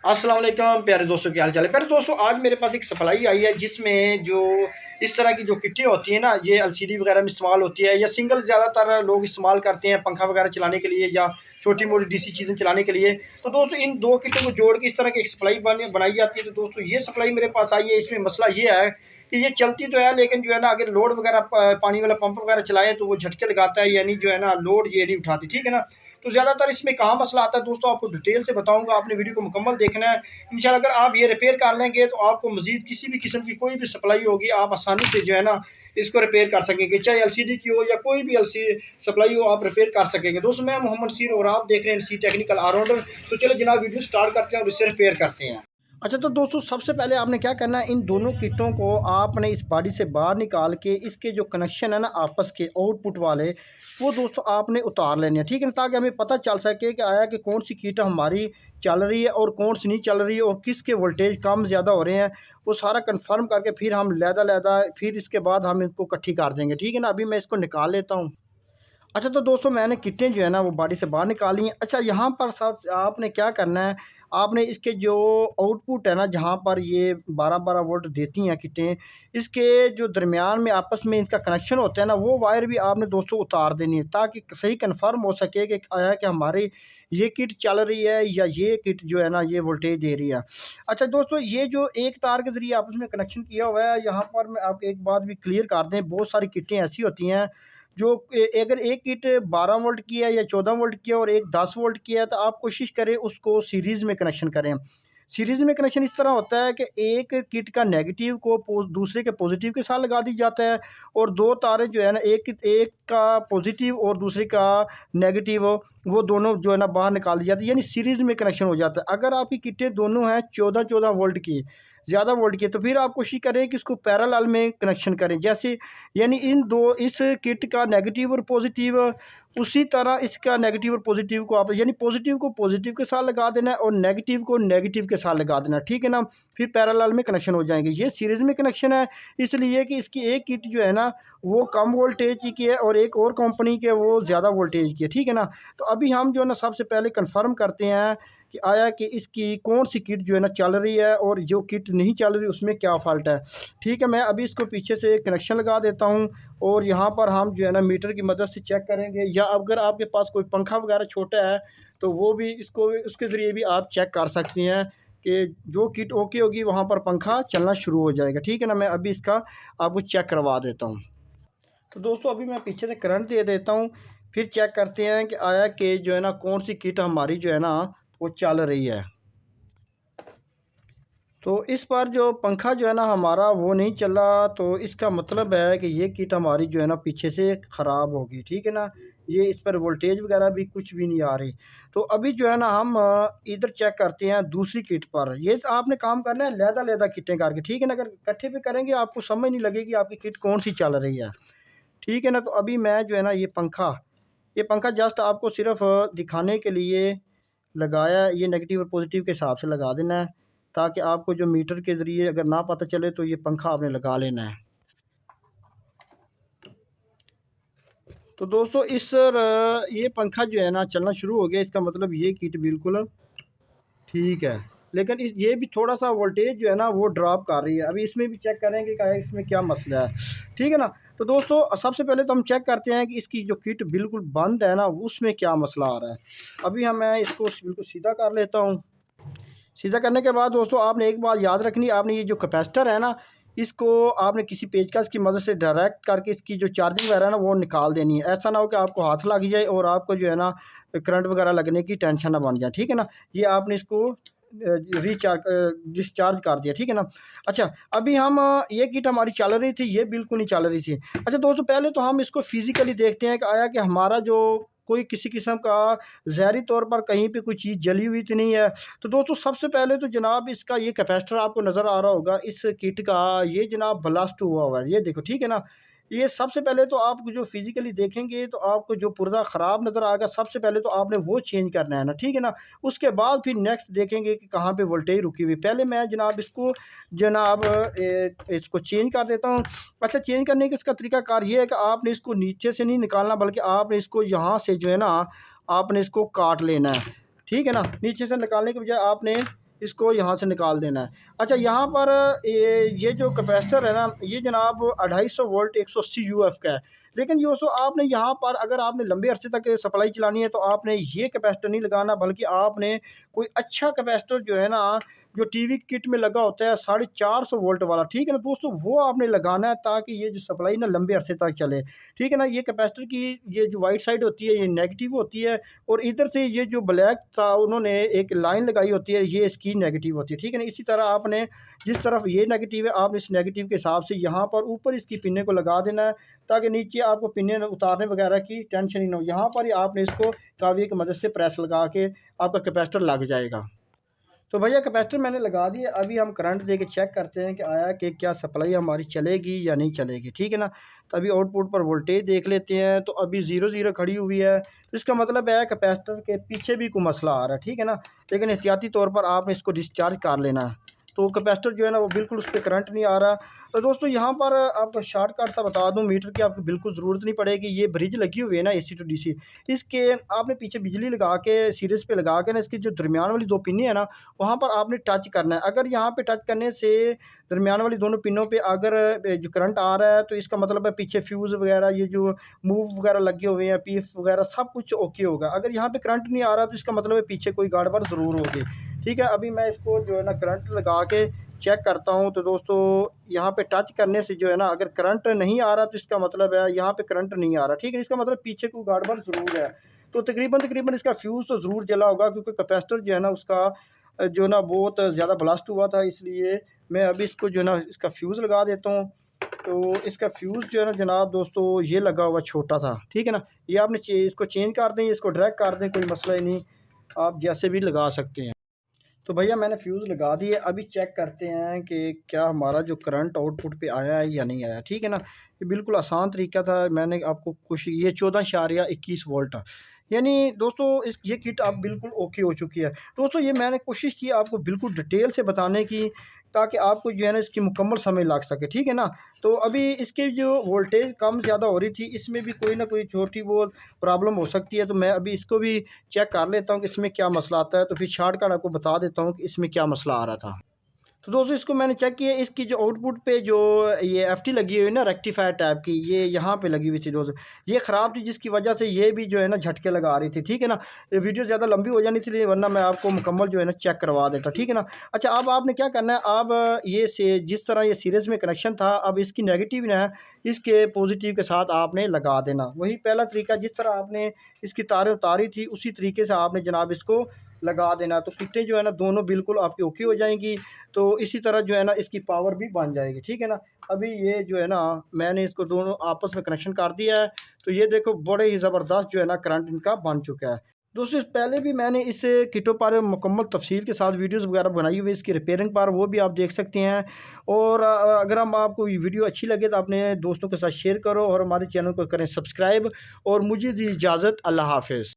अस्सलाम वालेकुम प्यारे दोस्तों, क्या हाल चाल है। प्यारे दोस्तों, आज मेरे पास एक सप्लाई आई है जिसमें जो इस तरह की जो किटें होती हैं ना, ये एलसीडी वगैरह में इस्तेमाल होती है या सिंगल ज़्यादातर लोग इस्तेमाल करते हैं पंखा वगैरह चलाने के लिए या छोटी मोटी डीसी चीज़ें चलाने के लिए। तो दोस्तों, इन दो किटों को जोड़ के इस तरह की एक सप्लाई बनाई जाती है। तो दोस्तों, ये सप्लाई मेरे पास आई है। इसमें मसला ये है कि ये चलती तो है, लेकिन जो है ना, अगर लोड वगैरह पानी वाला पंप वगैरह चलाएं तो वो झटके लगाता है, यानी जो है ना, लोड ये नहीं उठाती। ठीक है ना। तो ज़्यादातर इसमें कहाँ मसला आता है दोस्तों, आपको डिटेल से बताऊंगा। आपने वीडियो को मुकम्मल देखना है। इंशाल्लाह अगर आप ये रिपेयर कर लेंगे तो आपको मजीद किसी भी किस्म की कोई भी सप्लाई होगी, आप आसानी से जो है ना इसको रिपेयर कर सकेंगे। चाहे एलसीडी की हो या कोई भी एलसीडी सप्लाई हो, आप रिपेयर कर सकेंगे। दोस्तों, मैं मोहम्मद सीर और आप देख रहे हैं सी टेक्निकल ऑलराउंडर। तो चलो जनाब, वीडियो स्टार्ट करते हैं और इससे रिपेयर करते हैं। अच्छा, तो दोस्तों, सबसे पहले आपने क्या करना है, इन दोनों किटों को आपने इस बॉडी से बाहर निकाल के इसके जो कनेक्शन है ना आपस के आउटपुट वाले, वो दोस्तों आपने उतार लेने हैं। ठीक है ना, ताकि हमें पता चल सके कि आया कि कौन सी किट हमारी चल रही है और कौन सी नहीं चल रही है और किसके वोल्टेज कम ज़्यादा हो रहे हैं। वो सारा कंफर्म करके फिर हम लहदा फिर इसके बाद हम इसको इकट्ठी कर देंगे। ठीक है ना, अभी मैं इसको निकाल लेता हूँ। अच्छा, तो दोस्तों, मैंने किटें जो है ना वो बॉडी से बाहर निकाली हैं। अच्छा, यहाँ पर सब आपने क्या करना है, आपने इसके जो आउटपुट है ना, जहाँ पर ये 12-12 वोल्ट देती हैं किटें, इसके जो दरमियान में आपस में इनका कनेक्शन होता है ना, वो वायर भी आपने दोस्तों उतार देनी है, ताकि सही कन्फर्म हो सके कि आया कि हमारी ये किट चल रही है या ये किट जो है ना ये वोल्टेज दे रही है। अच्छा दोस्तों, ये जो एक तार के ज़रिए आपस में कनेक्शन किया हुआ है, यहाँ पर मैं आपको एक बात भी क्लियर कर दें, बहुत सारी किटें ऐसी होती हैं जो अगर एक किट 12 वोल्ट की है या 14 वोल्ट की है और एक 10 वोल्ट की है, तो आप कोशिश करें उसको सीरीज़ में कनेक्शन करें। सीरीज़ में कनेक्शन इस तरह होता है कि एक किट का नेगेटिव को दूसरे के पॉजिटिव के साथ लगा दी जाता है और दो तारें जो है ना, एक का पॉजिटिव और दूसरे का नेगेटिव, वो दोनों जो है ना बाहर निकाल दी जाती है, यानी सीरीज़ में कनेक्शन हो जाता है। अगर आपकी किटें दोनों हैं 14-14 वोल्ट की, ज़्यादा वोल्ट की, तो फिर आप कोशिश करें कि इसको पैरेलल में कनेक्शन करें। जैसे यानी इस किट का नेगेटिव और पॉजिटिव, उसी तरह इसका नेगेटिव और पॉजिटिव को आप, यानी पॉजिटिव को पॉजिटिव के साथ लगा देना है और नेगेटिव को नेगेटिव के साथ लगा देना है। ठीक है ना, फिर पैरेलल में कनेक्शन हो जाएंगे। ये सीरीज़ में कनेक्शन है, इसलिए कि इसकी एक किट जो है ना वो कम वोल्टेज की है और एक और कंपनी के वो ज़्यादा वोल्टेज की है। ठीक है ना, तो अभी हम जो है ना सबसे पहले कंफर्म करते हैं कि आया कि इसकी कौन सी किट जो है ना चल रही है और जो किट नहीं चल रही उसमें क्या फ़ाल्ट है। ठीक है, मैं अभी इसको पीछे से कनेक्शन लगा देता हूँ और यहाँ पर हम जो है ना मीटर की मदद से चेक करेंगे, या अगर आपके पास कोई पंखा वगैरह छोटा है तो वो भी इसको उसके ज़रिए भी आप चेक कर सकती हैं कि जो किट ओके होगी वहाँ पर पंखा चलना शुरू हो जाएगा। ठीक है ना, मैं अभी इसका आपको चेक करवा देता हूँ। तो दोस्तों, अभी मैं पीछे से करंट दे देता हूँ, फिर चेक करते हैं कि आया कि जो है ना कौन सी किट हमारी जो है ना वो चल रही है। तो इस बार जो पंखा जो है ना हमारा वो नहीं चला, तो इसका मतलब है कि ये किट हमारी जो है ना पीछे से ख़राब होगी। ठीक है ना, ये इस पर वोल्टेज वगैरह भी कुछ भी नहीं आ रही। तो अभी जो है ना हम इधर चेक करते हैं दूसरी किट पर। ये तो आपने काम करना है लहदा किटें करके। ठीक है ना, अगर इकट्ठे पे करेंगे आपको समझ नहीं लगेगी आपकी किट कौन सी चल रही है। ठीक है ना, तो अभी मैं जो है ना ये पंखा जस्ट आपको सिर्फ दिखाने के लिए लगाया है। ये नेगेटिव और पॉजिटिव के हिसाब से लगा देना है, ताकि आपको जो मीटर के ज़रिए अगर ना पता चले तो ये पंखा आपने लगा लेना है। तो दोस्तों, ये पंखा जो है ना चलना शुरू हो गया, इसका मतलब ये किट बिल्कुल ठीक है। लेकिन ये भी थोड़ा सा वोल्टेज जो है ना वो ड्रॉप कर रही है। अभी इसमें भी चेक करेंगे कि इसमें क्या मसला है। ठीक है ना, तो दोस्तों, सबसे पहले तो हम चेक करते हैं कि इसकी जो किट बिल्कुल बंद है ना उसमें क्या मसला आ रहा है। अभी मैं इसको बिल्कुल सीधा कर लेता हूँ। सीधा करने के बाद दोस्तों, आपने एक बात याद रखनी, आपने ये जो कैपेसिटर है ना, इसको आपने किसी पेचकस की मदद से डायरेक्ट करके इसकी जो चार्जिंग वगैरह है ना वो निकाल देनी है। ऐसा ना हो कि आपको हाथ लग जाए और आपको जो है ना करंट वगैरह लगने की टेंशन ना बन जाए। ठीक है ना, ये आपने इसको डिस्चार्ज कर दिया। ठीक है ना। अच्छा, अभी हम ये किट हमारी चल रही थी, ये बिल्कुल नहीं चल रही थी। अच्छा दोस्तों, पहले तो हम इसको फिज़िकली देखते हैं कि आया कि हमारा जो कोई किसी किस्म का ज़हरी तौर पर कहीं पे कोई चीज़ जली हुई तो नहीं है। तो दोस्तों, सबसे पहले तो जनाब इसका ये कैपेसिटर आपको नज़र आ रहा होगा, इस किट का ये जनाब ब्लास्ट हुआ हुआ है, ये देखो। ठीक है ना, ये सबसे पहले तो आप जो फिज़िकली देखेंगे तो आपको जो पुर्जा ख़राब नज़र आएगा, सबसे पहले तो आपने वो चेंज करना है ना। ठीक है ना, उसके बाद फिर नेक्स्ट देखेंगे कि कहाँ पे वोल्टेज रुकी हुई। पहले मैं जनाब इसको इसको चेंज कर देता हूँ। अच्छा, चेंज करने का इसका तरीकाकार ये है कि आपने इसको नीचे से नहीं निकालना, बल्कि आपने इसको यहाँ से जो है ना आपने इसको काट लेना है। ठीक है ना, नीचे से निकालने के बजाय आपने इसको यहाँ से निकाल देना है। अच्छा, यहाँ पर ये जो कैपेसिटर है ना, ये जनाब 250 वोल्ट 180 यूएफ का है। लेकिन दोस्तों आपने यहाँ पर अगर आपने लंबे अरसे तक सप्लाई चलानी है तो आपने ये कैपेसिटर नहीं लगाना, बल्कि आपने कोई अच्छा कैपेसिटर जो है ना, जो टीवी किट में लगा होता है 450 वोल्ट वाला, ठीक है ना दोस्तों, वो आपने लगाना है ताकि ये जो सप्लाई ना लंबे अरसे तक चले, ठीक है ना। ये कैपेसिटर की ये जो वाइट साइड होती है ये नेगेटिव होती है, और इधर से ये जो ब्लैक था उन्होंने एक लाइन लगाई होती है, ये इसकी नेगेटिव होती है, ठीक है ना। इसी तरह आपने जिस तरफ ये नेगेटिव है आपने इस नेगेटिव के हिसाब से यहाँ पर ऊपर इसकी पिन्ने को लगा देना है, ताकि नीचे आपको पिन्ने उतारने वगैरह की टेंशन ही ना हो। यहाँ पर ही आपने इसको कावी की मदद से प्रेस लगा के आपका कैपेसिटर लग जाएगा। तो भैया कैपेसिटर मैंने लगा दिया, अभी हम करंट दे के चेक करते हैं कि आया कि क्या सप्लाई हमारी चलेगी या नहीं चलेगी, ठीक है ना। तो अभी आउटपुट पर वोल्टेज देख लेते हैं, तो अभी 0 खड़ी हुई है, तो इसका मतलब है कैपेसिटर के पीछे भी कोई मसला आ रहा है, ठीक है ना। लेकिन एहतियाती तौर पर आपने इसको डिस्चार्ज कर लेना है। तो कैपेसिटर जो है ना वो बिल्कुल उस पर करंट नहीं आ रहा। तो दोस्तों यहाँ पर आपको शॉर्टकट सा बता दूँ, मीटर की आपको बिल्कुल ज़रूरत नहीं पड़ेगी। ये ब्रिज लगी हुई है ना AC टू DC, इसके आपने पीछे बिजली लगा के सीरीज़ पे लगा के ना, इसकी जो दरमियान वाली 2 पिनें हैं ना, वहाँ पर आपने टच करना है। अगर यहाँ पे टच करने से दरमियान वाली दोनों पिनों पे अगर जो करंट आ रहा है, तो इसका मतलब है पीछे फ्यूज़ वगैरह ये जो मूव वगैरह लगे हुए हैं, पीस वगैरह सब कुछ ओके होगा। अगर यहाँ पे करंट नहीं आ रहा तो इसका मतलब है पीछे कोई गड़बड़ ज़रूर होगी, ठीक है। अभी मैं इसको जो है ना करंट लगा के चेक करता हूँ। तो दोस्तों यहाँ पे टच करने से जो है ना, अगर करंट नहीं आ रहा तो इसका मतलब है यहाँ पे करंट नहीं आ रहा, ठीक है। इसका मतलब पीछे कोई गड़बड़ ज़रूर है। तो तकरीबन इसका फ्यूज़ तो ज़रूर जला होगा, क्योंकि कैपेसिटर जो है ना उसका जो है ना बहुत ज़्यादा ब्लास्ट हुआ था, इसलिए मैं अभी इसको जो है ना इसका फ्यूज़ लगा देता हूँ। तो इसका फ्यूज़ जो है ना जनाब दोस्तों ये लगा हुआ छोटा था, ठीक है ना। ये आपने इसको चेंज कर दें, इसको ड्रैग कर दें, कोई मसला ही नहीं, आप जैसे भी लगा सकते हैं। तो भैया मैंने फ्यूज़ लगा दिए, अभी चेक करते हैं कि क्या हमारा जो करंट आउटपुट पे आया है या नहीं आया, ठीक है ना। ये बिल्कुल आसान तरीका था, मैंने आपको कुछ ये 14.21 वोल्ट, यानी दोस्तों इस ये किट अब बिल्कुल ओके हो चुकी है। दोस्तों ये मैंने कोशिश की आपको बिल्कुल डिटेल से बताने की, ताकि आपको जो है ना इसकी मुकम्मल समझ लग सके, ठीक है ना। तो अभी इसकी जो वोल्टेज कम ज़्यादा हो रही थी, इसमें भी कोई ना कोई छोटी बहुत प्रॉब्लम हो सकती है। तो मैं अभी इसको भी चेक कर लेता हूँ कि इसमें क्या मसला आता है, तो फिर शॉर्टकट आपको बता देता हूँ कि इसमें क्या मसला आ रहा था। तो दोस्तों इसको मैंने चेक किया, इसकी जो आउटपुट पे जो ये एफटी लगी हुई है ना रेक्टिफायर टाइप की, ये यहाँ पे लगी हुई थी दोस्तों, ये ख़राब थी, जिसकी वजह से ये भी जो है ना झटके लगा रही थी, ठीक है ना। ये वीडियो ज़्यादा लंबी हो जानी थी, वरना मैं आपको मुकम्मल जो है ना चेक करवा देता, ठीक है ना। अच्छा, अब आपने क्या करना है, अब ये से जिस तरह ये सीरीज़ में कनेक्शन था, अब इसकी नेगेटिव ना है इसके पॉजिटिव के साथ आपने लगा देना। वही पहला तरीका, जिस तरह आपने इसकी तारें उतारी थी उसी तरीके से आपने जनाब इसको लगा देना। तो किटें जो है ना दोनों बिल्कुल आपकी ओके हो जाएंगी। तो इसी तरह जो है ना इसकी पावर भी बन जाएगी, ठीक है ना। अभी ये जो है ना मैंने इसको दोनों आपस में कनेक्शन कर दिया है, तो ये देखो बड़े ही ज़बरदस्त जो है ना करंट इनका बन चुका है। दोस्तों पहले भी मैंने इस किटों पर मुकम्मल तफसील के साथ वीडियोस वगैरह बनाई हुई इसकी रिपेयरिंग पर, वो भी आप देख सकते हैं। और अगर हम आपको ये वीडियो अच्छी लगे तो अपने दोस्तों के साथ शेयर करो, और हमारे चैनल को करें सब्सक्राइब। और मुझे दी इजाज़त, अल्लाह हाफ़िज़।